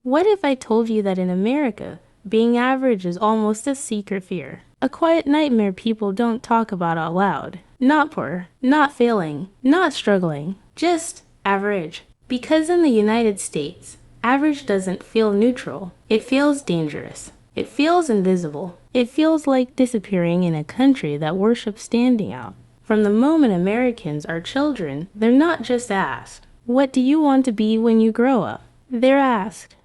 What if I told you that in America, being average is almost a secret fear? A quiet nightmare people don't talk about out loud. Not poor, not failing, not struggling, just average. Because in the United States, average doesn't feel neutral. It feels dangerous. It feels invisible. It feels like disappearing in a country that worships standing out. From the moment Americans are children, they're not just asked, "What do you want to be when you grow up?" They're asked,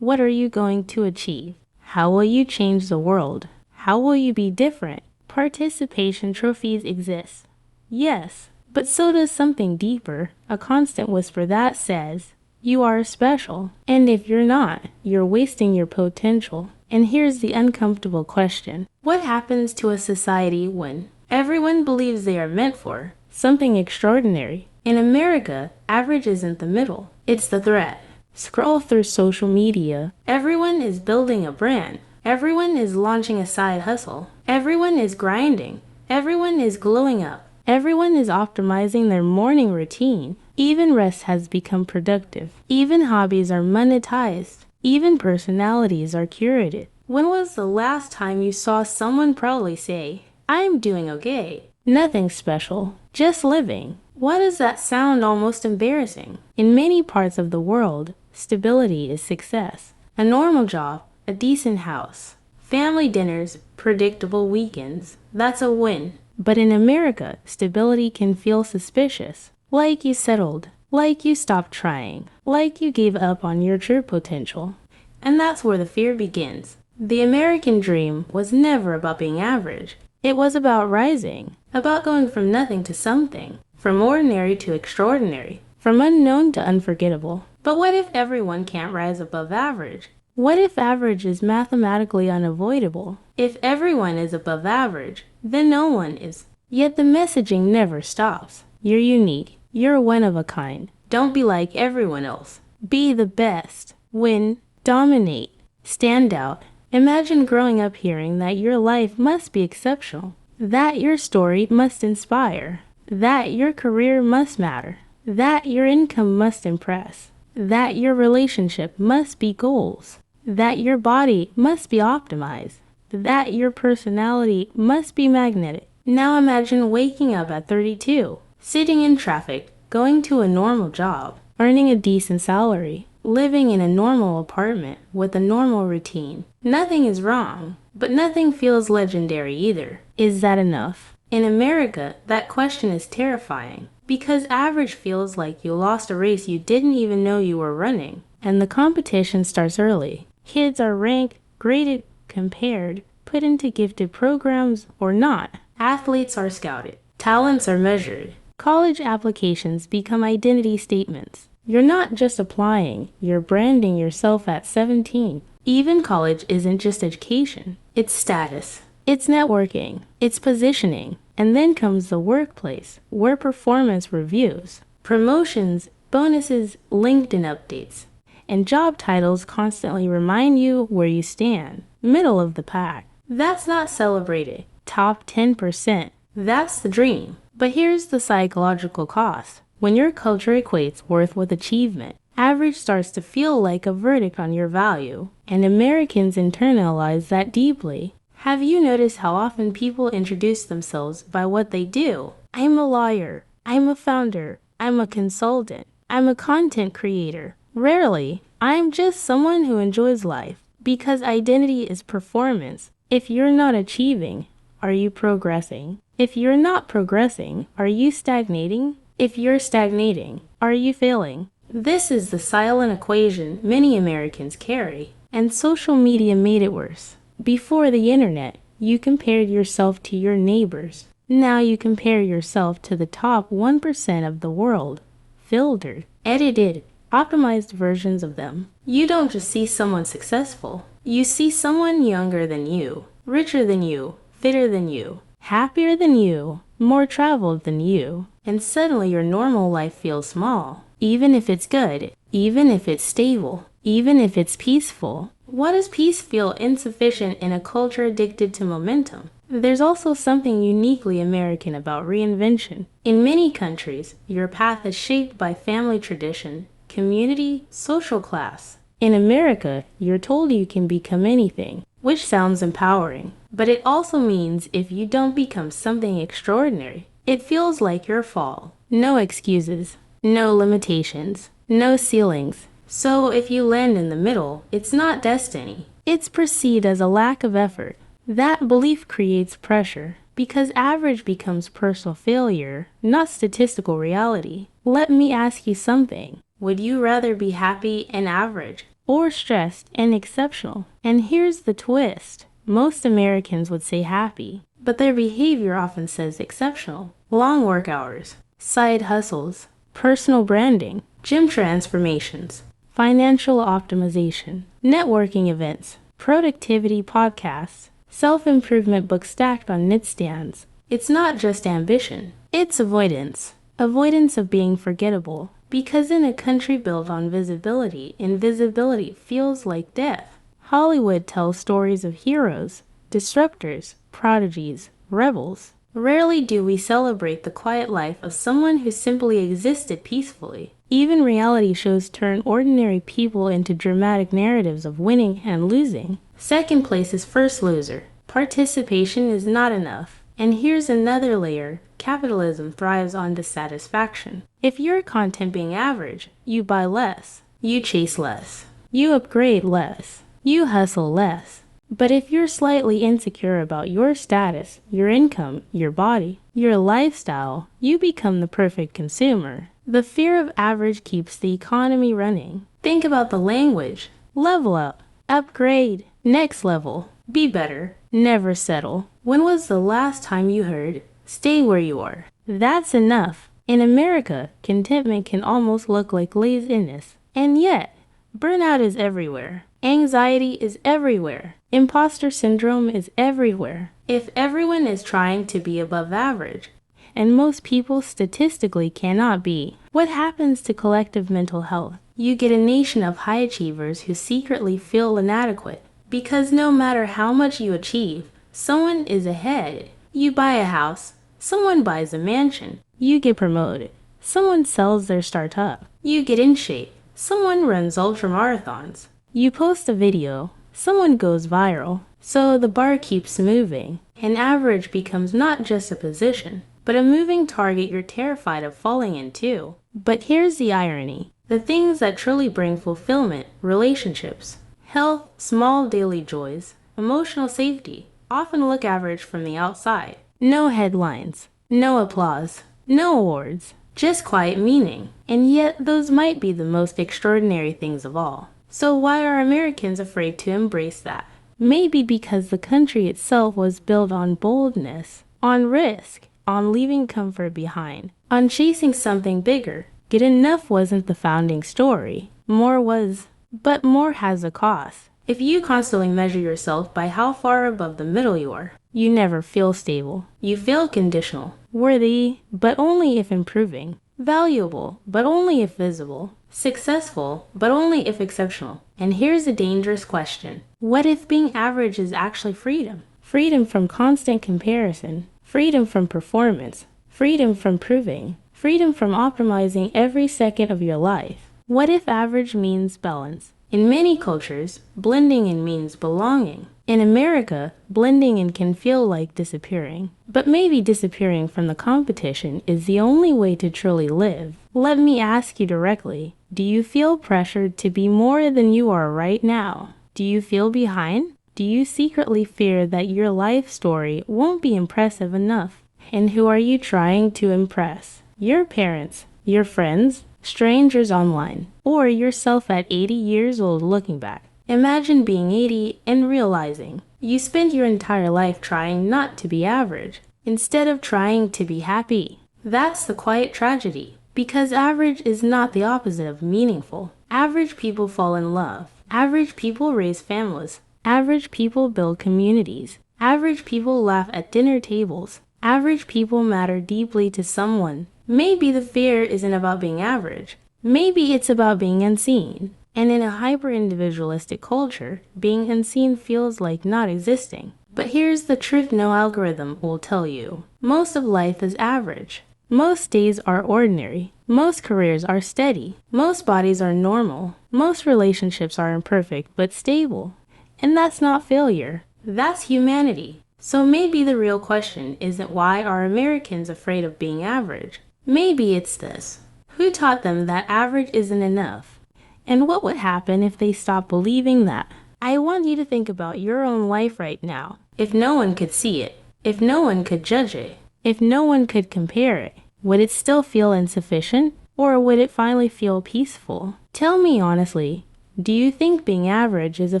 "What are you going to achieve? How will you change the world? How will you be different?" Participation trophies exist. Yes, but so does something deeper, a constant whisper that says, "You are special." And if you're not, you're wasting your potential. And here's the uncomfortable question. What happens to a society when everyone believes they are meant for something extraordinary? In America, average isn't the middle, it's the threat. Scroll through social media. Everyone is building a brand. Everyone is launching a side hustle. Everyone is grinding. Everyone is glowing up. Everyone is optimizing their morning routine. Even rest has become productive. Even hobbies are monetized. Even personalities are curated. When was the last time you saw someone proudly say, "I'm doing okay"? Nothing special, just living. Why does that sound almost embarrassing? In many parts of the world, stability is success. A normal job, a decent house, family dinners, predictable weekends. That's a win. But in America, stability can feel suspicious. Like you settled. Like you stopped trying. Like you gave up on your true potential. And that's where the fear begins. The American dream was never about being average. It was about rising. About going from nothing to something. From ordinary to extraordinary. From unknown to unforgettable. But what if everyone can't rise above average? What if average is mathematically unavoidable? If everyone is above average, then no one is. Yet the messaging never stops. You're unique. You're one of a kind. Don't be like everyone else. Be the best. Win. Dominate. Stand out. Imagine growing up hearing that your life must be exceptional. That your story must inspire. That your career must matter. That your income must impress. That your relationship must be goals. That your body must be optimized. That your personality must be magnetic. Now imagine waking up at 32, sitting in traffic, going to a normal job, earning a decent salary, living in a normal apartment with a normal routine. Nothing is wrong, but nothing feels legendary either. Is that enough? In America, that question is terrifying because average feels like you lost a race you didn't even know you were running. And the competition starts early. Kids are ranked, graded, compared, put into gifted programs or not. Athletes are scouted. Talents are measured. College applications become identity statements. You're not just applying, you're branding yourself at 17. Even college isn't just education. It's status. It's networking. It's positioning. And then comes the workplace, where performance reviews, promotions, bonuses, LinkedIn updates, and job titles constantly remind you where you stand. Middle of the pack. That's not celebrated. Top 10%. That's the dream. But here's the psychological cost. When your culture equates worth with achievement, average starts to feel like a verdict on your value, and Americans internalize that deeply. Have you noticed how often people introduce themselves by what they do? I'm a lawyer. I'm a founder. I'm a consultant. I'm a content creator. Rarely, I'm just someone who enjoys life. Because identity is performance. If you're not achieving, are you progressing? If you're not progressing, are you stagnating? If you're stagnating, are you failing? This is the silent equation many Americans carry, and social media made it worse. Before the internet, you compared yourself to your neighbors. Now you compare yourself to the top 1% of the world. Filtered, edited, optimized versions of them. You don't just see someone successful. You see someone younger than you, richer than you, fitter than you, happier than you, more traveled than you. And suddenly your normal life feels small. Even if it's good, even if it's stable, even if it's peaceful. Why does peace feel insufficient in a culture addicted to momentum? There's also something uniquely American about reinvention. In many countries, your path is shaped by family tradition, community, social class. In America, you're told you can become anything, which sounds empowering. But it also means if you don't become something extraordinary, it feels like your fall. No excuses, no limitations, no ceilings. So if you land in the middle, it's not destiny. It's perceived as a lack of effort. That belief creates pressure because average becomes personal failure, not statistical reality. Let me ask you something. Would you rather be happy and average or stressed and exceptional? And here's the twist. Most Americans would say happy, but their behavior often says exceptional. Long work hours, side hustles, personal branding, gym transformations, financial optimization, networking events, productivity podcasts, self-improvement books stacked on nightstands. It's not just ambition, it's avoidance. Avoidance of being forgettable. Because in a country built on visibility, invisibility feels like death. Hollywood tells stories of heroes, disruptors, prodigies, rebels. Rarely do we celebrate the quiet life of someone who simply existed peacefully. Even reality shows turn ordinary people into dramatic narratives of winning and losing. Second place is first loser. Participation is not enough. And here's another layer. Capitalism thrives on dissatisfaction. If your content being average, you buy less, you chase less, you upgrade less, you hustle less. But if you're slightly insecure about your status, your income, your body, your lifestyle, you become the perfect consumer. The fear of average keeps the economy running. Think about the language. Level up, upgrade, next level, be better, never settle. When was the last time you heard, stay where you are? That's enough. In America, contentment can almost look like laziness. And yet, burnout is everywhere. Anxiety is everywhere. Imposter syndrome is everywhere. If everyone is trying to be above average, and most people statistically cannot be, what happens to collective mental health? You get a nation of high achievers who secretly feel inadequate. Because no matter how much you achieve, someone is ahead. You buy a house, someone buys a mansion. You get promoted, someone sells their startup. You get in shape, someone runs ultramarathons. You post a video, someone goes viral. So the bar keeps moving, and average becomes not just a position, but a moving target you're terrified of falling into. But here's the irony. The things that truly bring fulfillment, relationships, health, small daily joys, emotional safety, often look average from the outside. No headlines, no applause, no awards, just quiet meaning. And yet those might be the most extraordinary things of all. So why are Americans afraid to embrace that? Maybe because the country itself was built on boldness, on risk, on leaving comfort behind, on chasing something bigger. Good enough wasn't the founding story. More was. But more has a cost. If you constantly measure yourself by how far above the middle you are, you never feel stable. You feel conditional. Worthy, but only if improving. Valuable, but only if visible. Successful, but only if exceptional. And here's a dangerous question. What if being average is actually freedom? Freedom from constant comparison. Freedom from performance. Freedom from proving. Freedom from optimizing every second of your life. What if average means balance? In many cultures, blending in means belonging. In America, blending in can feel like disappearing. But maybe disappearing from the competition is the only way to truly live. Let me ask you directly, do you feel pressured to be more than you are right now? Do you feel behind? Do you secretly fear that your life story won't be impressive enough? And who are you trying to impress? Your parents, your friends, strangers online, or yourself at 80 years old looking back. Imagine being 80 and realizing you spent your entire life trying not to be average, instead of trying to be happy. That's the quiet tragedy, because average is not the opposite of meaningful. Average people fall in love. Average people raise families. Average people build communities. Average people laugh at dinner tables. Average people matter deeply to someone. Maybe the fear isn't about being average. Maybe it's about being unseen. And in a hyper-individualistic culture, being unseen feels like not existing. But here's the truth no algorithm will tell you. Most of life is average. Most days are ordinary. Most careers are steady. Most bodies are normal. Most relationships are imperfect but stable. And that's not failure. That's humanity. So maybe the real question isn't why are Americans afraid of being average? Maybe it's this. Who taught them that average isn't enough? And what would happen if they stopped believing that? I want you to think about your own life right now. If no one could see it, if no one could judge it, if no one could compare it, would it still feel insufficient? Or would it finally feel peaceful? Tell me honestly, do you think being average is a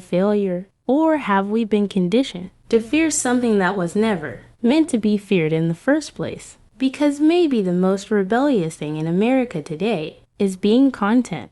failure? Or have we been conditioned to fear something that was never meant to be feared in the first place? Because maybe the most rebellious thing in America today is being content.